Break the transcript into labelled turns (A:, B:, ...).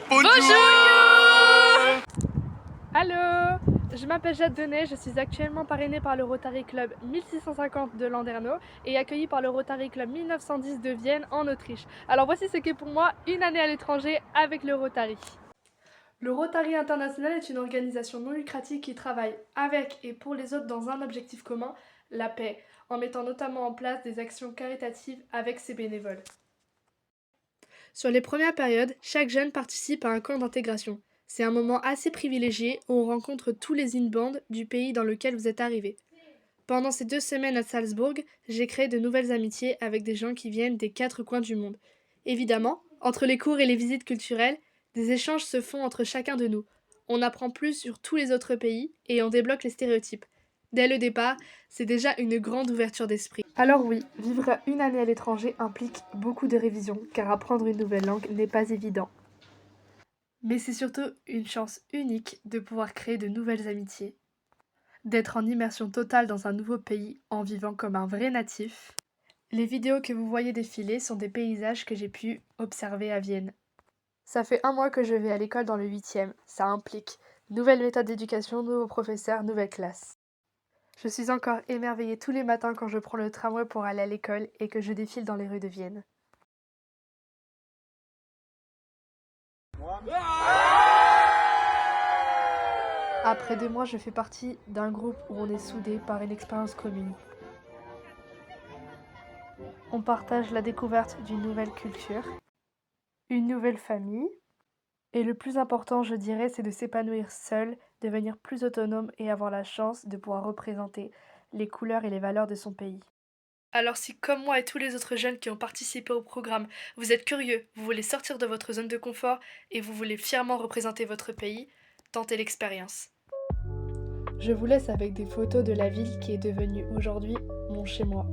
A: Bonjour.
B: Allô, je m'appelle Jade Denet, je suis actuellement parrainée par le Rotary Club 1650 de Landerneau et accueillie par le Rotary Club 1910 de Vienne en Autriche. Alors voici ce qu'est pour moi une année à l'étranger avec le Rotary. Le Rotary International est une organisation non lucrative qui travaille avec et pour les autres dans un objectif commun, la paix, en mettant notamment en place des actions caritatives avec ses bénévoles. Sur les premières périodes, chaque jeune participe à un camp d'intégration. C'est un moment assez privilégié où on rencontre tous les in-bands du pays dans lequel vous êtes arrivé. Pendant ces 2 semaines à Salzbourg, j'ai créé de nouvelles amitiés avec des gens qui viennent des 4 coins du monde. Évidemment, entre les cours et les visites culturelles, des échanges se font entre chacun de nous. On apprend plus sur tous les autres pays et on débloque les stéréotypes. Dès le départ, c'est déjà une grande ouverture d'esprit. Alors oui, vivre une année à l'étranger implique beaucoup de révisions, car apprendre une nouvelle langue n'est pas évident. Mais c'est surtout une chance unique de pouvoir créer de nouvelles amitiés, d'être en immersion totale dans un nouveau pays en vivant comme un vrai natif. Les vidéos que vous voyez défiler sont des paysages que j'ai pu observer à Vienne. Ça fait 1 mois que je vais à l'école dans le 8e, ça implique nouvelle méthode d'éducation, nouveaux professeurs, nouvelle classe. Je suis encore émerveillée tous les matins quand je prends le tramway pour aller à l'école et que je défile dans les rues de Vienne. Après 2 mois, je fais partie d'un groupe où on est soudés par une expérience commune. On partage la découverte d'une nouvelle culture, une nouvelle famille, et le plus important, je dirais, c'est de s'épanouir seul, devenir plus autonome et avoir la chance de pouvoir représenter les couleurs et les valeurs de son pays. Alors si, comme moi et tous les autres jeunes qui ont participé au programme, vous êtes curieux, vous voulez sortir de votre zone de confort et vous voulez fièrement représenter votre pays, tentez l'expérience. Je vous laisse avec des photos de la ville qui est devenue aujourd'hui mon chez-moi.